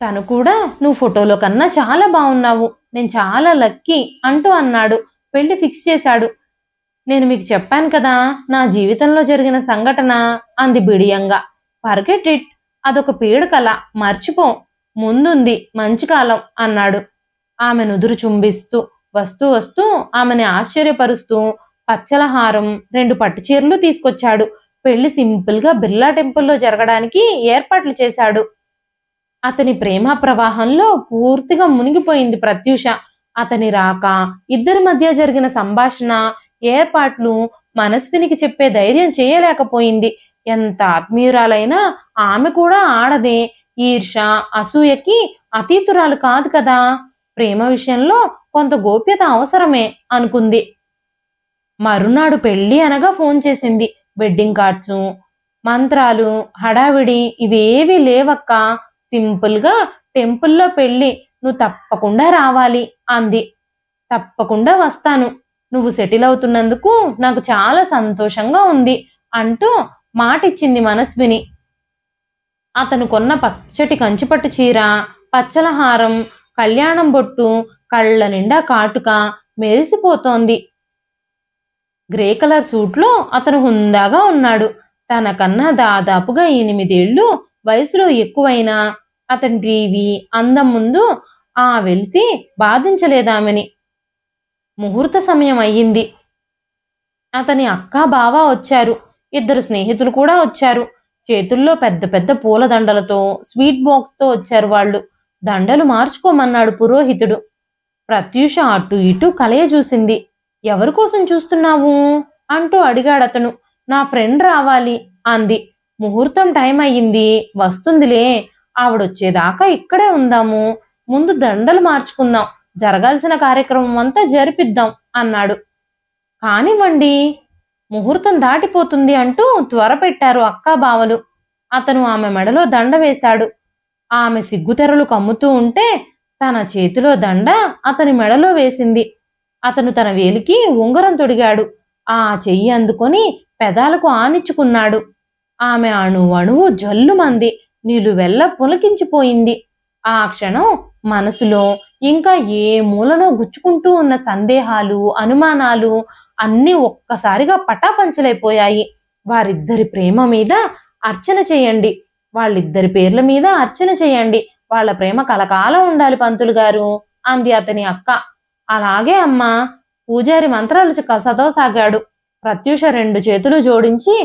Speaker 1: తను కూడా నువ్వు ఫోటోలో కన్నా చాలా బాగున్నావు, నేను చాలా లక్కీ అంటూ అన్నాడు. పెళ్లి ఫిక్స్ చేశాడు. నేను మీకు చెప్పాను కదా నా జీవితంలో జరిగిన సంఘటన అంది బిడియంగా. ఫర్గెట్ ఇట్, అదొక పీడకల, మర్చిపో, ముందుంది మంచి కాలం అన్నాడు. ఆమె నుదురు చుంబిస్తూ వస్తూ వస్తూ ఆమెని ఆశ్చర్యపరుస్తూ పచ్చల హారం 2 పట్టుచీరలు తీసుకొచ్చాడు. పెళ్లి సింపుల్ గా బిర్లా టెంపుల్లో జరగడానికి ఏర్పాట్లు చేశాడు. అతని ప్రేమ ప్రవాహంలో పూర్తిగా మునిగిపోయింది ప్రత్యూష. అతని రాక, ఇద్దరి మధ్య జరిగిన సంభాషణ, ఏర్పాట్లు మనస్వినికి చెప్పే ధైర్యం చేయలేకపోయింది. ఎంత ఆత్మీయురాలైనా ఆమె కూడా ఆడదే, ఈర్ష అసూయకి అతీతురాలు కాదు కదా. ప్రేమ విషయంలో కొంత గోప్యత అవసరమే అనుకుంది. మరునాడు పెళ్లి అనగా ఫోన్ చేసింది. వెడ్డింగ్ కార్డ్స్, మంత్రాలు, హడావిడి ఇవేవీ లేవక్క, సింపుల్ గా టెంపుల్లో పెళ్లి, నువ్వు తప్పకుండా రావాలి అంది. తప్పకుండా వస్తాను, నువ్వు సెటిల్ అవుతున్నందుకు నాకు చాలా సంతోషంగా ఉంది అంటూ మాటిచ్చింది మనస్విని. అతను కొన్న పచ్చటి కంచిపట్టు చీర, పచ్చల హారం, కళ్యాణం బొట్టు కళ్ళ నిండా కాటుక మెరిసిపోతోంది. గ్రే కలర్ సూట్లో అతను హుందాగా ఉన్నాడు. తనకన్నా దాదాపుగా 8 ఏళ్ళు వయసులో ఎక్కువైనా అతని టీవీ అందం ముందు ఆ వెలితి బాధించలేదామెని. ముహూర్త సమయం అయ్యింది. అతని అక్క బావ వచ్చారు. 2 స్నేహితులు కూడా వచ్చారు. చేతుల్లో పెద్ద పెద్ద పూల దండలతో, స్వీట్ బాక్స్ తో వచ్చారు వాళ్ళు. దండలు మార్చుకోమన్నాడు పురోహితుడు. ప్రత్యూష అటు ఇటు కలయ చూసింది. ఎవరి కోసం చూస్తున్నావు అంటూ అడిగాడతను. నా ఫ్రెండ్ రావాలి అంది. ముహూర్తం టైం అయ్యింది, వస్తుందిలే, ఆవిడొచ్చేదాకా ఇక్కడే ఉందాము, ముందు దండలు మార్చుకుందాం, జరగాల్సిన కార్యక్రమం అంతా జరిపిద్దాం అన్నాడు. కానివ్వండి, ముహూర్తం దాటిపోతుంది అంటూ త్వరపెట్టారు అక్కా బావలు. అతను ఆమె మెడలో దండ వేశాడు. ఆమె సిగ్గుతెరలు కమ్ముతూ ఉంటే తన చేతిలో దండ అతని మెడలో వేసింది. అతను తన వేలికి ఉంగరం తొడిగాడు. ఆ చెయ్యి అందుకొని పెదాలకు ఆనిచ్చుకున్నాడు. ఆమె అణువణువు జల్లుమంది, నిలువెల్ల పులకించిపోయింది. ఆ క్షణం మనసులో ఇంకా ఏ మూలనో గుచ్చుకుంటూ ఉన్న సందేహాలు, అనుమానాలు అన్నీ ఒక్కసారిగా పటాపంచలైపోయాయి. వారిద్దరి ప్రేమ మీద అర్చన చేయండి, వాళ్ళిద్దరి పేర్ల మీద అర్చన చేయండి, వాళ్ళ ప్రేమ కలకాలం ఉండాలి పంతులు గారు అంది అతని అక్క. అలాగే అమ్మా, పూజారి మంత్రాలు చదవసాగాడు. ప్రత్యూష 2 చేతులు జోడించి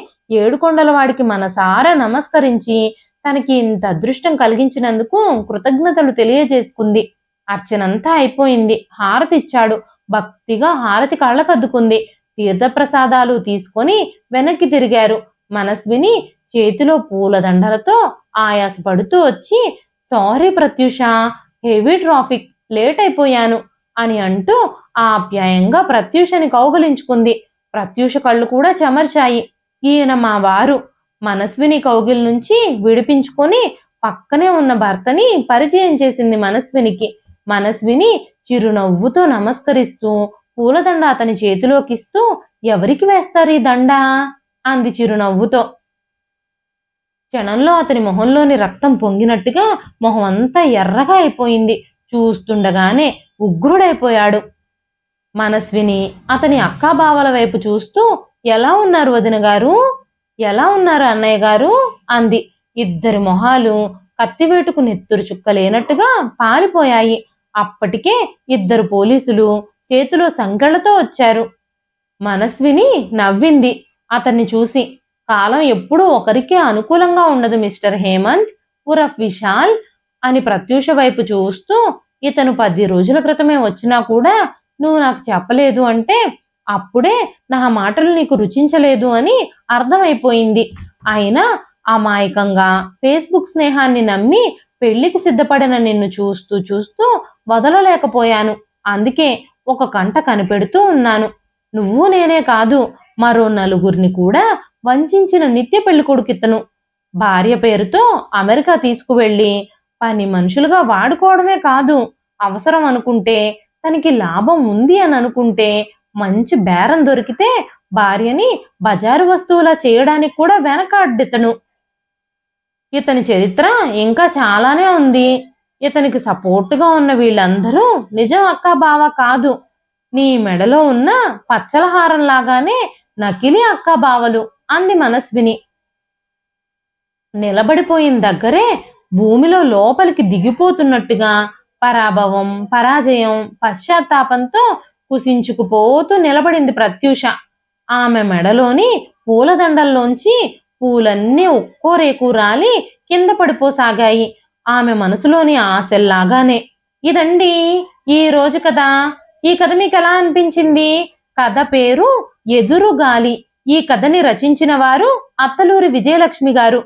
Speaker 1: ఏడుకొండలవాడికి మనసారా నమస్కరించి తనకి ఇంత అదృష్టం కలిగించినందుకు కృతజ్ఞతలు తెలియజేసుకుంది. అర్చనంతా అయిపోయింది. హారతి ఇచ్చాడు. భక్తిగా హారతి కళ్ళకద్దుకుంది. తీర్థప్రసాదాలు తీసుకొని వెనక్కి తిరిగారు. మనస్విని చేతిలో పూలదండలతో ఆయాసపడుతూ వచ్చి, sorry Pratyusha, heavy traffic, late అయిపోయాను అని అంటూ ఆప్యాయంగా ప్రత్యూషని కౌగిలించుకుంది. ప్రత్యూష కళ్ళు కూడా చెమర్చాయి. ఈయన మా వారు. మనస్విని కౌగిల్ నుంచి విడిపించుకొని పక్కనే ఉన్న భర్తని పరిచయం చేసింది మనస్వినికి. మనస్విని చిరునవ్వుతో నమస్కరిస్తూ పూలదండ అతని చేతిలోకిస్తూ, ఎవరికి వేస్తారు ఈ దండ అంది చిరునవ్వుతో. క్షణంలో అతని మొహంలోని రక్తం పొంగినట్టుగా మొహం అంతా ఎర్రగా అయిపోయింది. చూస్తుండగానే ఉగ్రుడైపోయాడు. మనస్విని అతని అక్కాబావల వైపు చూస్తూ, ఎలా ఉన్నారు వదిన గారు, ఎలా ఉన్నారు అన్నయ్య గారు అంది. ఇద్దరి మొహాలు కత్తివేటుకు నెత్తురు చుక్కలేనట్టుగా పారిపోయాయి. అప్పటికే 2 పోలీసులు చేతిలో సంకెళ్లతో వచ్చారు. మనస్విని నవ్వింది అతన్ని చూసి. కాలం ఎప్పుడూ ఒకరికే అనుకూలంగా ఉండదు మిస్టర్ హేమంత్ ఉరఫ్ విశాల్ అని ప్రత్యూష వైపు చూస్తూ, ఇతను 10 రోజుల క్రితమే వచ్చినా కూడా నువ్వు నాకు చెప్పలేదు అంటే అప్పుడే నా మాటలు నీకు రుచించలేదు అని అర్థమైపోయింది. అయినా అమాయకంగా ఫేస్బుక్ స్నేహాన్ని నమ్మి పెళ్లికి సిద్ధపడిన నిన్ను చూస్తూ చూస్తూ వదలలేకపోయాను. అందుకే ఒక కంట కనిపెడుతూ ఉన్నాను. నువ్వు నేనే కాదు, మరో 4 కూడా వంచిన నిత్య పెళ్ళికొడుకితను. భార్య పేరుతో అమెరికా తీసుకువెళ్ళి పని మనుషులుగా వాడుకోవడమే కాదు, అవసరం అనుకుంటే, తనకి లాభం ఉంది అని అనుకుంటే, మంచి బేరం దొరికితే భార్యని బజారు వస్తువులా చేయడానికి కూడా వెనకాడ్డితను. ఇతని చరిత్ర ఇంకా చాలానే ఉంది. ఇతనికి సపోర్టుగా ఉన్న వీళ్ళందరూ నిజం అక్కా బావ కాదు, నీ మెడలో ఉన్న పచ్చల హారం లాగానే నకిలీ అక్కా బావలు అంది మనస్విని. నిలబడిపోయిన దగ్గరే భూమిలో లోపలికి దిగిపోతున్నట్టుగా పరాభవం, పరాజయం, పశ్చాత్తాపంతో కుసించుకుపోతూ నిలబడింది ప్రత్యూష. ఆమె మెడలోని పూలదండల్లోంచి పూలన్నీ ఒక్కో రేకు రాలి కింద పడిపోసాగాయి, ఆమె మనసులోని ఆశల్లాగానే. ఇదండి ఈ రోజు కథ. ఈ కథ మీకు ఎలా అనిపించింది? కథ పేరు ఎదురుగాలి. ఈ కథని రచించిన వారు అత్తలూరి విజయలక్ష్మి గారు.